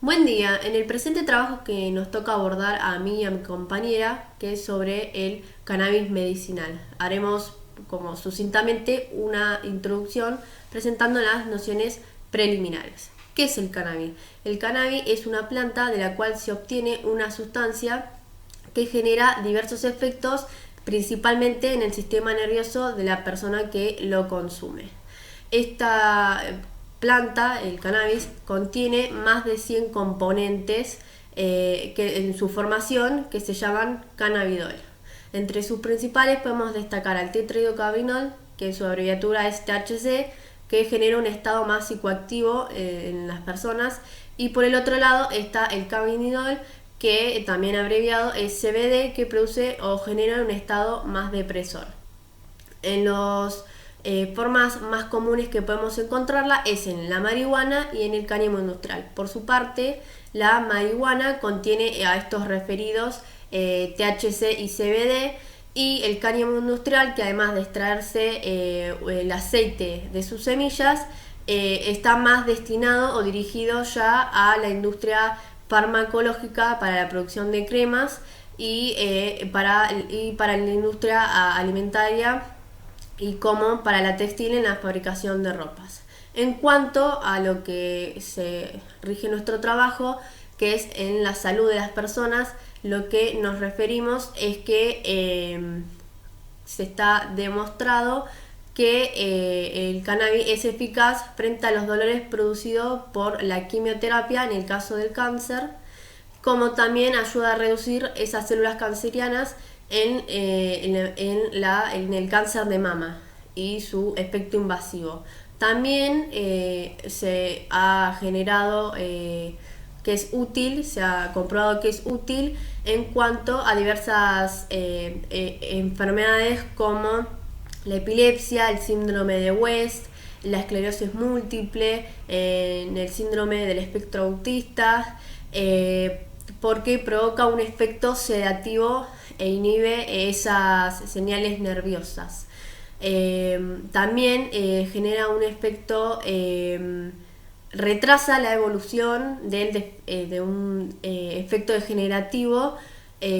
Buen día, en el presente trabajo que nos toca abordar a mí y a mi compañera, que es sobre el cannabis medicinal. Haremos como sucintamente una introducción presentando las nociones preliminares. ¿Qué es el cannabis? El cannabis es una planta de la cual se obtiene una sustancia que genera diversos efectos, principalmente en el sistema nervioso de la persona que lo consume. Esta planta, el cannabis, contiene más de 100 componentes que en su formación que se llaman cannabidol. Entre sus principales podemos destacar al tetrahidrocannabinol, que en su abreviatura es THC, que genera un estado más psicoactivo en las personas, y por el otro lado está el cannabinol, que también abreviado es CBD, que produce o genera un estado más depresor. En las formas más comunes que podemos encontrarla es en la marihuana y en el cáñamo industrial. Por su parte, la marihuana contiene a estos referidos THC y CBD, y el cáñamo industrial, que además de extraerse el aceite de sus semillas, está más destinado o dirigido ya a la industria farmacológica para la producción de cremas y para la industria alimentaria, y como para la textil en la fabricación de ropas. En cuanto a lo que se rige nuestro trabajo, que es en la salud de las personas, lo que nos referimos es que se está demostrado que el cannabis es eficaz frente a los dolores producidos por la quimioterapia en el caso del cáncer, como también ayuda a reducir esas células cancerianas en el cáncer de mama y su efecto invasivo. También se ha generado que es útil, se ha comprobado que es útil en cuanto a diversas enfermedades como la epilepsia, el síndrome de West, la esclerosis múltiple, el síndrome del espectro autista, porque provoca un efecto sedativo e inhibe esas señales nerviosas. También genera un efecto, retrasa la evolución de un efecto degenerativo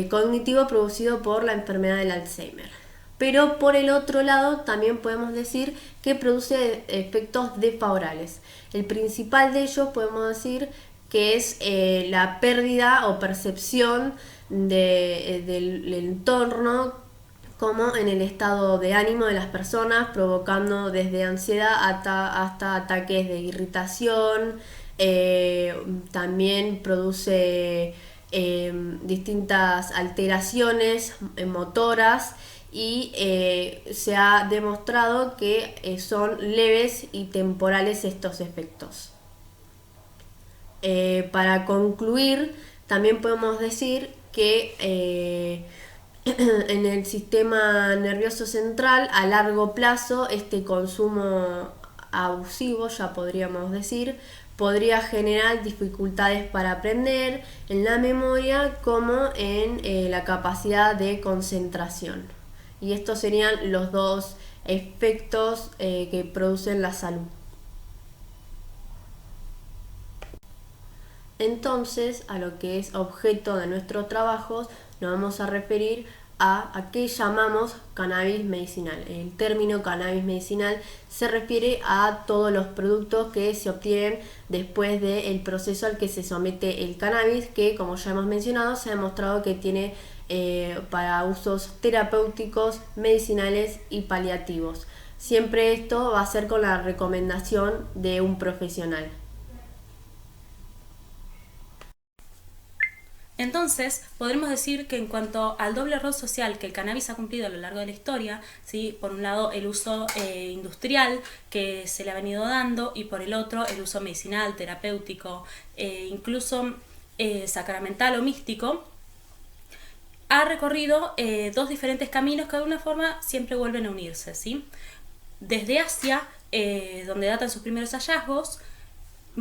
cognitivo producido por la enfermedad del Alzheimer. Pero por el otro lado también podemos decir que produce efectos desfavorables. El principal de ellos podemos decir que es la pérdida o percepción del entorno, como en el estado de ánimo de las personas, provocando desde ansiedad hasta ataques de irritación. También produce distintas alteraciones motoras, y se ha demostrado que son leves y temporales estos efectos. Para concluir, también podemos decir que en el sistema nervioso central, a largo plazo, este consumo abusivo, ya podríamos decir, podría generar dificultades para aprender, en la memoria como en la capacidad de concentración. Y estos serían los dos efectos que producen la salud. Entonces, a lo que es objeto de nuestros trabajos, nos vamos a referir a qué llamamos cannabis medicinal. El término cannabis medicinal se refiere a todos los productos que se obtienen después del proceso al que se somete el cannabis, que, como ya hemos mencionado, se ha demostrado que tiene para usos terapéuticos, medicinales y paliativos. Siempre esto va a ser con la recomendación de un profesional. Entonces, podremos decir que en cuanto al doble rol social que el cannabis ha cumplido a lo largo de la historia, ¿sí? Por un lado el uso industrial que se le ha venido dando, y por el otro el uso medicinal, terapéutico, incluso sacramental o místico, ha recorrido dos diferentes caminos que de alguna forma siempre vuelven a unirse, ¿sí? Desde Asia, donde datan sus primeros hallazgos,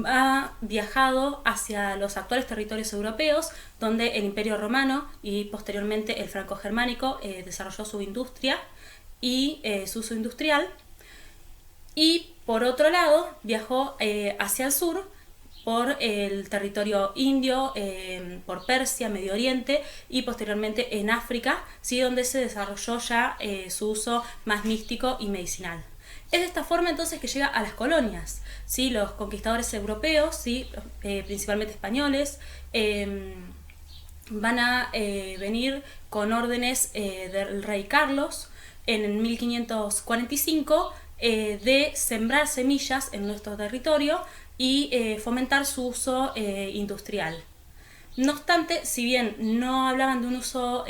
ha viajado hacia los actuales territorios europeos, donde el Imperio Romano y posteriormente el Franco-Germánico desarrolló su industria y su uso industrial. Y por otro lado, viajó hacia el sur, por el territorio indio, por Persia, Medio Oriente y posteriormente en África, ¿sí? Donde se desarrolló ya su uso más místico y medicinal. Es de esta forma entonces que llega a las colonias, ¿sí? Los conquistadores europeos, ¿sí? Principalmente españoles, van a venir con órdenes del rey Carlos en 1545 de sembrar semillas en nuestro territorio y fomentar su uso industrial. No obstante, si bien no hablaban de un uso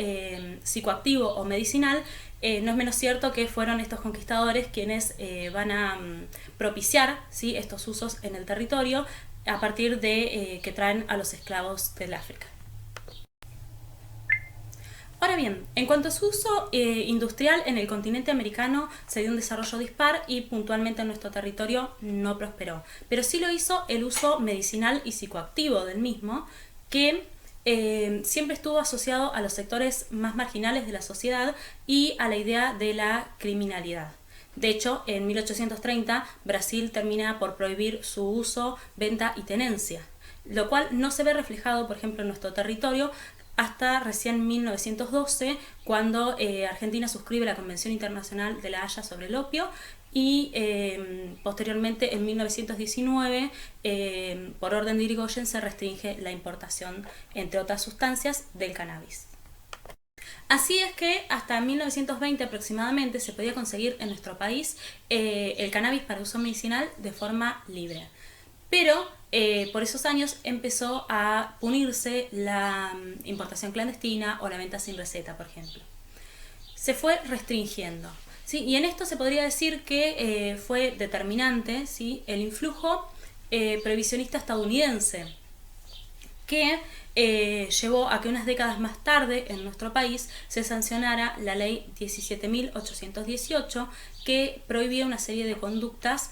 psicoactivo o medicinal, no es menos cierto que fueron estos conquistadores quienes van a propiciar, ¿sí? estos usos en el territorio a partir de que traen a los esclavos del África. Ahora bien, en cuanto a su uso industrial en el continente americano se dio un desarrollo dispar y puntualmente en nuestro territorio no prosperó, pero sí lo hizo el uso medicinal y psicoactivo del mismo, que siempre estuvo asociado a los sectores más marginales de la sociedad y a la idea de la criminalidad. De hecho, en 1830 Brasil termina por prohibir su uso, venta y tenencia, lo cual no se ve reflejado, por ejemplo, en nuestro territorio hasta recién 1912, cuando Argentina suscribe la Convención Internacional de la Haya sobre el opio y posteriormente en 1919 por orden de Irigoyen se restringe la importación, entre otras sustancias, del cannabis. Así es que hasta 1920 aproximadamente se podía conseguir en nuestro país el cannabis para uso medicinal de forma libre. Pero por esos años empezó a punirse la importación clandestina o la venta sin receta, por ejemplo. Se fue restringiendo, ¿sí? Y en esto se podría decir que fue determinante, ¿sí? El influjo prohibicionista estadounidense, que llevó a que unas décadas más tarde en nuestro país se sancionara la ley 17.818 que prohibía una serie de conductas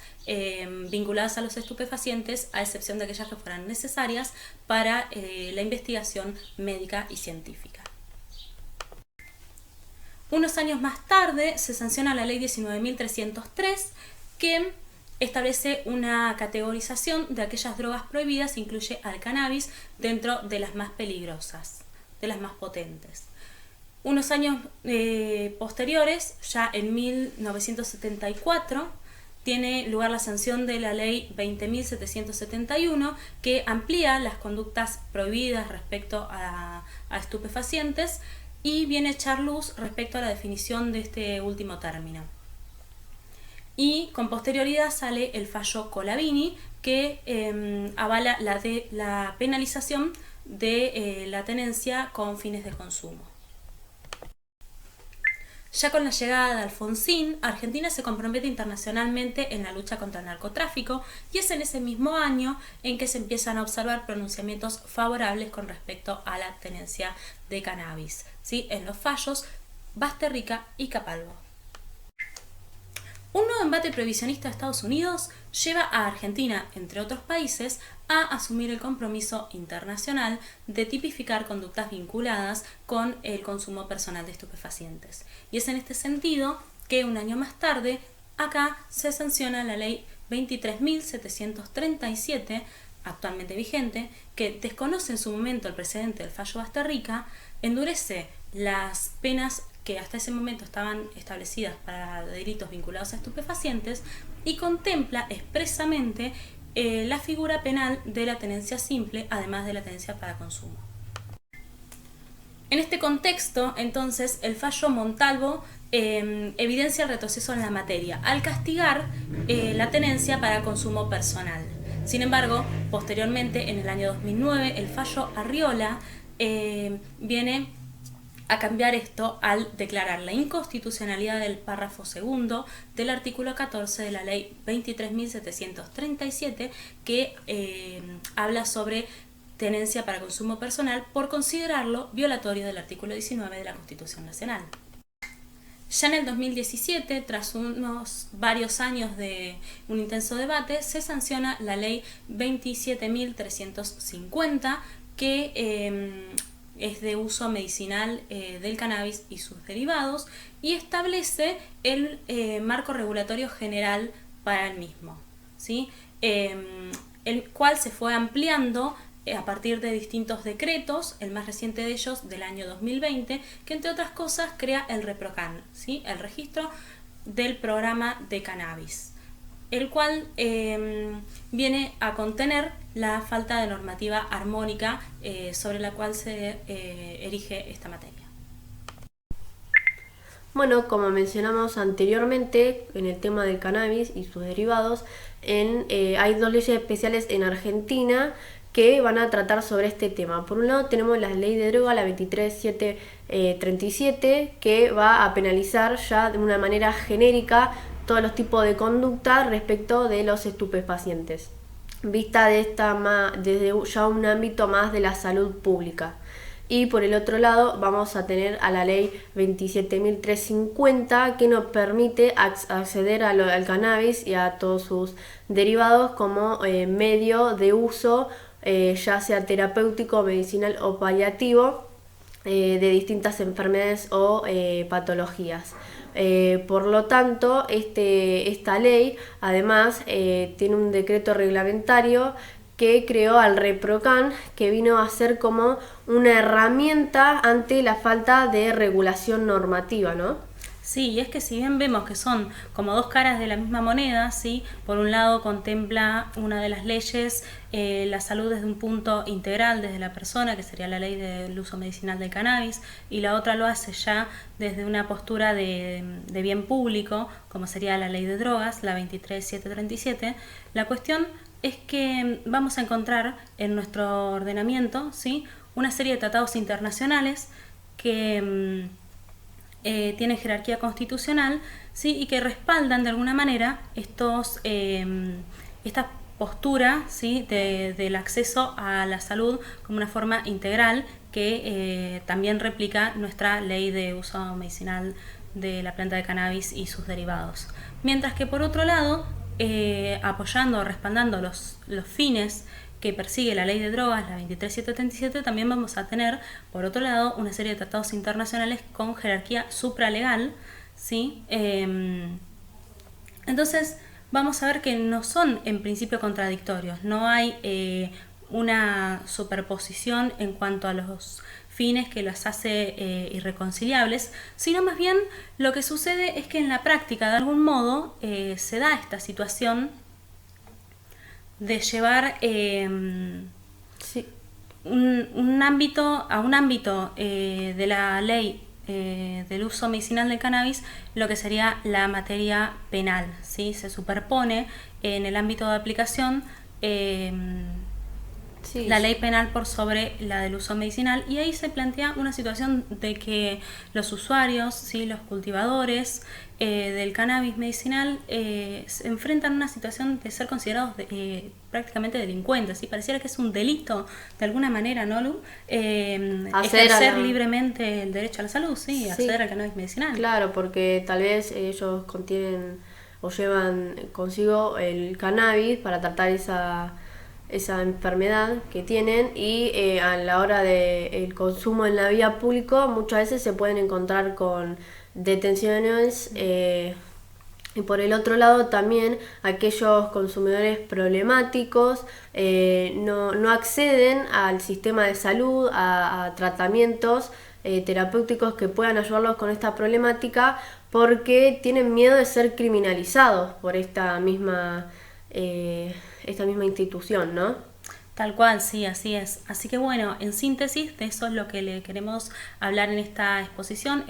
vinculadas a los estupefacientes, a excepción de aquellas que fueran necesarias para la investigación médica y científica. Unos años más tarde se sanciona la ley 19.303 que establece una categorización de aquellas drogas prohibidas e incluye al cannabis dentro de las más peligrosas, de las más potentes. Unos años posteriores, ya en 1974, tiene lugar la sanción de la ley 20.771 que amplía las conductas prohibidas respecto a estupefacientes y viene a echar luz respecto a la definición de este último término. Y con posterioridad sale el fallo Colavini que avala la penalización de la tenencia con fines de consumo. Ya con la llegada de Alfonsín, Argentina se compromete internacionalmente en la lucha contra el narcotráfico y es en ese mismo año en que se empiezan a observar pronunciamientos favorables con respecto a la tenencia de cannabis, ¿sí? En los fallos Basterrica y Capalvo. Un nuevo embate prohibicionista de Estados Unidos lleva a Argentina, entre otros países, a asumir el compromiso internacional de tipificar conductas vinculadas con el consumo personal de estupefacientes. Y es en este sentido que un año más tarde, acá se sanciona la ley 23.737, actualmente vigente, que desconoce en su momento el precedente del fallo Basterrica, endurece las penas que hasta ese momento estaban establecidas para delitos vinculados a estupefacientes y contempla expresamente la figura penal de la tenencia simple, además de la tenencia para consumo. En este contexto, entonces, el fallo Montalvo evidencia el retroceso en la materia, al castigar la tenencia para consumo personal. Sin embargo, posteriormente, en el año 2009, el fallo Arriola viene a cambiar esto al declarar la inconstitucionalidad del párrafo segundo del artículo 14 de la ley 23.737 que habla sobre tenencia para consumo personal por considerarlo violatorio del artículo 19 de la Constitución Nacional. Ya en el 2017, tras unos varios años de un intenso debate, se sanciona la ley 27.350 que es de uso medicinal del cannabis y sus derivados y establece el marco regulatorio general para el mismo, ¿sí? el cual se fue ampliando a partir de distintos decretos, el más reciente de ellos del año 2020, que entre otras cosas crea el ReproCan, ¿sí? El registro del programa de cannabis, el cual viene a contener la falta de normativa armónica sobre la cual se erige esta materia. Bueno, como mencionamos anteriormente en el tema del cannabis y sus derivados, hay 2 leyes especiales en Argentina que van a tratar sobre este tema. Por un lado tenemos la ley de droga, la 23737, que va a penalizar ya de una manera genérica todos los tipos de conducta respecto de los estupefacientes, vista desde ya un ámbito más de la salud pública. Y por el otro lado vamos a tener a la ley 27.350, que nos permite acceder al cannabis y a todos sus derivados como medio de uso, ya sea terapéutico, medicinal o paliativo, de distintas enfermedades o patologías. Por lo tanto, esta ley además tiene un decreto reglamentario que creó al ReproCan, que vino a ser como una herramienta ante la falta de regulación normativa, ¿no? Sí, y es que si bien vemos que son como 2 caras de la misma moneda, ¿sí? Por un lado contempla una de las leyes la salud desde un punto integral, desde la persona, que sería la ley del uso medicinal del cannabis, y la otra lo hace ya desde una postura de bien público, como sería la ley de drogas, la 23737. La cuestión es que vamos a encontrar en nuestro ordenamiento, ¿sí? Una serie de tratados internacionales que tienen jerarquía constitucional, ¿sí? Y que respaldan de alguna manera esta postura, ¿sí? Del acceso a la salud como una forma integral que también replica nuestra ley de uso medicinal de la planta de cannabis y sus derivados. Mientras que por otro lado, apoyando o respaldando los fines que persigue la ley de drogas, la 23737, también vamos a tener, por otro lado, una serie de tratados internacionales con jerarquía supralegal, ¿sí? Entonces, vamos a ver que no son en principio contradictorios, no hay una superposición en cuanto a los fines que las hace irreconciliables, sino más bien lo que sucede es que en la práctica, de algún modo, se da esta situación de llevar Sí. un ámbito de la ley del uso medicinal del cannabis, lo que sería la materia penal, ¿sí? Se superpone en el ámbito de aplicación la ley penal por sobre la del uso medicinal, y ahí se plantea una situación de que los usuarios, ¿sí? Los cultivadores del cannabis medicinal se enfrentan a una situación de ser considerados prácticamente delincuentes, ¿sí? Pareciera que es un delito de alguna manera, ¿no, Lu? Ejercer libremente el derecho a la salud, ¿sí? Acceder al cannabis medicinal. Claro, porque tal vez ellos contienen o llevan consigo el cannabis para tratar esa enfermedad que tienen, y a la hora del consumo en la vía pública muchas veces se pueden encontrar con detenciones, y por el otro lado también aquellos consumidores problemáticos no acceden al sistema de salud, a tratamientos terapéuticos que puedan ayudarlos con esta problemática, porque tienen miedo de ser criminalizados por esta misma institución, ¿no? Tal cual, sí, así es. Así que bueno, en síntesis, de eso es lo que le queremos hablar en esta exposición.